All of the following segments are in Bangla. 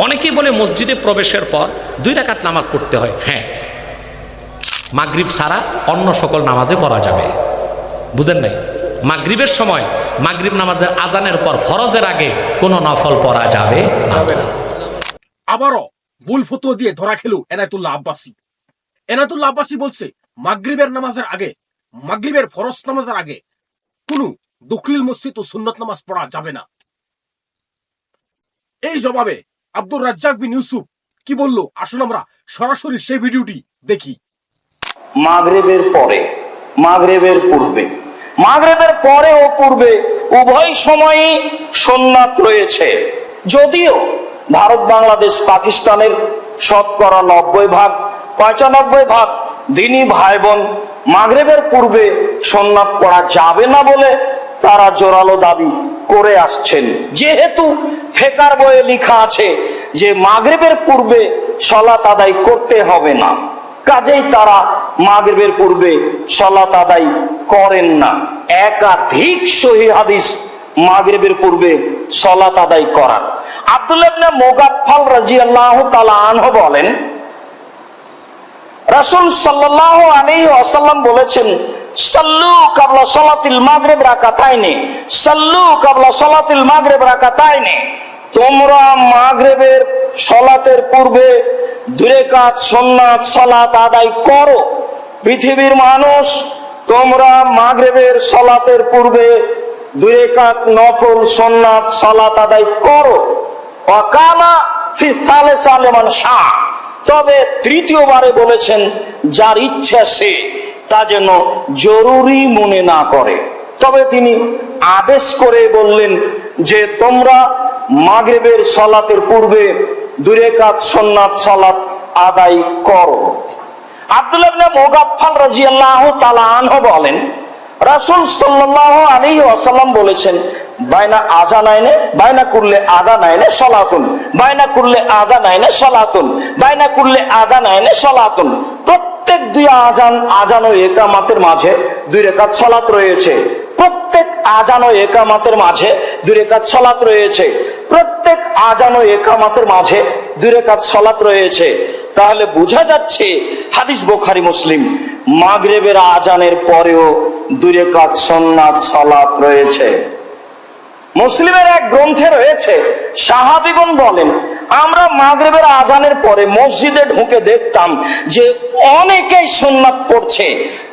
অনেকেই বলে মসজিদে প্রবেশের পর 2 রাকাত নামাজ পড়তে হয়। হ্যাঁ, মাগরিব ছাড়া অন্য সকল নামাজে পড়া যাবে। বুঝেন নাই? মাগরিবের সময় মাগরিব নামাজের আজানের পর ফরজের আগে কোনো নফল পড়া যাবে না। আবারও ভুল ফতোয়া দিয়ে ধরা খেলো এনায়েতুল্লাহ আব্বাসী। এনায়েতুল্লাহ আব্বাসী বলছে মাগরিবের নামাজের আগে, মাগরিবের ফরজ নামাজের আগে কোনো দখলিল মসজিদ ও সুন্নত নামাজ পড়া যাবে না। এই জবাবে আব্দুর রাজ্জাক বিন ইউসুফ কি বলল, আসুন আমরা সরাসরি সেই ভিডিওটি দেখি। মাগরিবের পরে, মাগরিবের পূর্বে, মাগরিবের পরে ও পূর্বে উভয় সময়ই সুন্নাত রয়েছে। যদিও ভারত, বাংলাদেশ, পাকিস্তানের শতকরা 90% 95% দিনী ভাই বোন মাগরিবের পূর্বে সুন্নাত পড়া যাবে না বলে তারা জোরালো দাবি করে আসছেন। যেহেতু ফিকহ বইয়ে লেখা আছে যে মাগরিবের পূর্বে সালাত আদায় করতে হবে না, কাজেই তারা মাগরিবের পূর্বে সালাত আদায় করেন না। একাধিক সহিহ হাদিস মাগরিবের পূর্বে সালাত আদায় করার। আব্দুল্লাহ ইবনে মুগাফফাল রাদিয়াল্লাহু তাআলা আনহু বলেন, রাসূল সাল্লাল্লাহু আলাইহি ওয়াসাল্লাম বলেছেন, সাল্লু ক্বাবলা সালাতিল মাগরিব রাকাতাইনি, সাল্লু ক্বাবলা সালাতিল মাগরিব রাকাতাইনি। তোমরা মাগরিবের সালাতের পূর্বে 2 রাকাত সুন্নাত সালাত আদায় করো। পৃথিবীর মানুষ, তোমরা মাগরিবের সালাতের পূর্বে 2 রাকাত নফল সুন্নাত সালাত আদায় করো। ওয়াকামা ফি সালিসা লিমান শাআ। তবে তৃতীয়বারে বলেছেন যার ইচ্ছা সে তা যেন জরুরি মনে না করে। তবে তিনি আদেশ করে বললেন যে তোমরা মাগরিবের সালাতের পূর্বে 2 রাকাত সুন্নাত সালাত আদায় করো। আব্দুল্লাহ ইবনে মুগাফফাল রাদিয়াল্লাহু তাআলা আনহু বলেন, রাসূল সাল্লাল্লাহু আলাইহি ওয়াসাল্লাম বলেছেন, বাইনা আযানাইনে, বাইনা কুল্লে আযানাইনে সালাতুন, বাইনা কুল্লে আযানাইনে সালাতুন, বাইনা কুল্লে আযানাইনে সালাতুন। প্রত্যেক 2 আযান ও ইকামতের মাঝে 2 রাকাত সালাত রয়েছে। প্রত্যেক আযান ও ইকামতের মাঝে 2 রাকাত সালাত রয়েছে। প্রত্যেক আযান ও ইকামতের মাঝে 2 রাকাত সালাত রয়েছে। তাহলে বোঝা যাচ্ছে, হাদিস বুখারী মুসলিম, মাগরিবের আযানের পরেও 2 রাকাত সুন্নাত সালাত রয়েছে। মুসলিমের এক গ্রন্থে রয়েছে, সাহাবীগণ বলেন, আমরা মাগরিবের আযানের পরে মসজিদে ঢুকে দেখতাম যে অনেকেই সুন্নাত পড়ছে।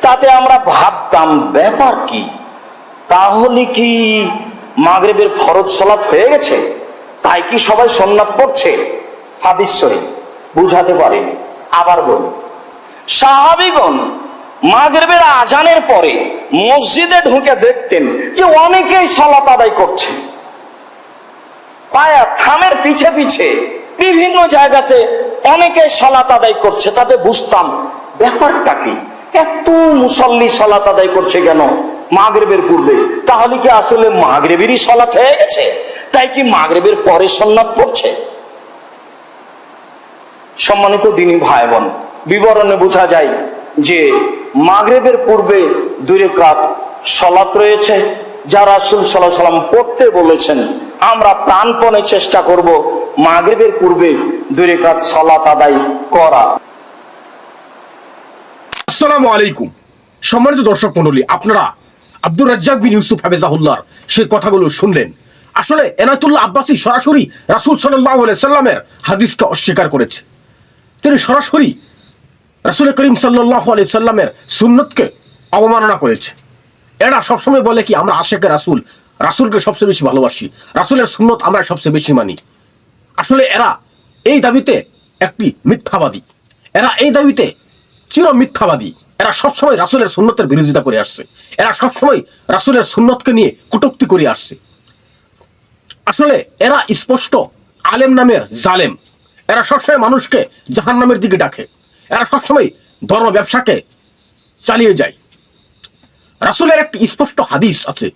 তাতে আমরা ভাবতাম ব্যাপার কি, তাহলে কি মাগরিবের ফরজ সালাত হয়ে গেছে, তাই কি সবাই সুন্নাত পড়ছে? হাদিস সহিহ, বুঝাতে পারিনি। আবার বলি, সাহাবীগণ মাগরিবের আযানের পরে মসজিদে ঢুকে দেখতেন যে অনেকেই সালাত আদায় করছে। পায়া থামের পিছে পিছে বিভিন্ন জায়গাতে অনেকে সালাত আদায় করছে। তাতে বুঝতাম ব্যাপারটা কি, এত মুসল্লি সালাত আদায় করছে কেন মাগরিবের পূর্বে? তাহলে কি আসলে মাগরিবেরই সালাত হয়ে গেছে, তাই কি মাগরিবের পরে সুন্নাত পড়ছে? সম্মানিত দিনী ভাই বোন, বিবরণে বোঝা যায় যে মাগরিবের পূর্বে 2 রাকাত সালাত রয়েছে, যা রাসূল সাল্লাল্লাহু আলাইহি ওয়াসাল্লাম পড়তে বলেছেন। আমরা প্রাণপণে চেষ্টা করব মাগরিবের পূর্বে 2 রাকাত সালাত আদায় করা। আসসালামু আলাইকুম সম্মানিত দর্শক মণ্ডলী, আপনারা আব্দুর রাজ্জাক বিন ইউসুফ হাফেজাহুল্লাহর সেই কথাগুলো শুনলেন। আসলে এনায়েতুল্লাহ আব্বাসী সরাসরি রাসূল সাল্লাল্লাহু আলাইহি সাল্লামের হাদিসকে অস্বীকার করেছে। তিনি সরাসরি রাসূল করিম সাল্লাল্লাহু আলাইহি সাল্লামের সুন্নতকে অবমাননা করেছে। এরা সবসময় বলে কি আমরা আশিকে রাসূল, রাসূলকে সবচেয়ে বেশি ভালোবাসি, রাসূলের সুন্নত আমরা সবচেয়ে বেশি মানি। আসলে এরা এই দাবিতে একটি মিথ্যাবাদী, এরা এই দাবিতে চির মিথ্যাবাদী। এরা সবসময় রাসূলের সুন্নতের বিরোধিতা করে আসছে, এরা সবসময় রাসূলের সুন্নতকে নিয়ে কটূক্তি করে আসছে। আসলে এরা স্পষ্ট আলেম নামের জালেম। এরা সবসময় মানুষকে জাহান্নামের দিকে ডাকে, এরা সবসময় ধর্ম ব্যবসাকে চালিয়ে যায়। রাসূলের একটি স্পষ্ট হাদিস আছে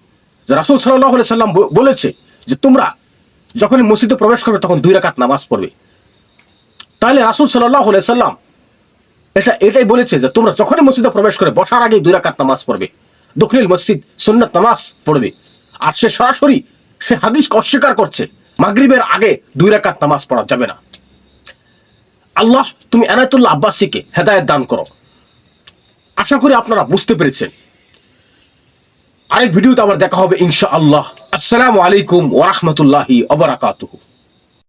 যে রাসূল সাল্লাল্লাহু আলাইহি সাল্লাম বলেছে যে তোমরা যখন মসজিদে প্রবেশ করবে তখন 2 রাকাত নামাজ পড়বে। তাহলে রাসূল সাল্লাল্লাহু আলাইহি সাল্লাম এটাই বলেছে যে তোমরা যখনই মসজিদে প্রবেশ করে বসার আগে 2 রাকাত নামাজ পড়বে, দখলিল মসজিদ সুন্নাত নামাজ পড়বে। আর সে সরাসরি সে হাদিসকে অস্বীকার করছে মাগরিবের আগে 2 রাকাত নামাজ পড়া যাবে না। আল্লাহ তুমি এনায়েতুল্লাহ আব্বাসীকে হেদায়েত দান করো। আশা করি আপনারা বুঝতে পেরেছেন। আরেক ভিডিওতে আবার দেখা হবে ইনশাআল্লাহ। আসসালামু আলাইকুম ওয়া রাহমাতুল্লাহি ওয়া বারাকাতুহু।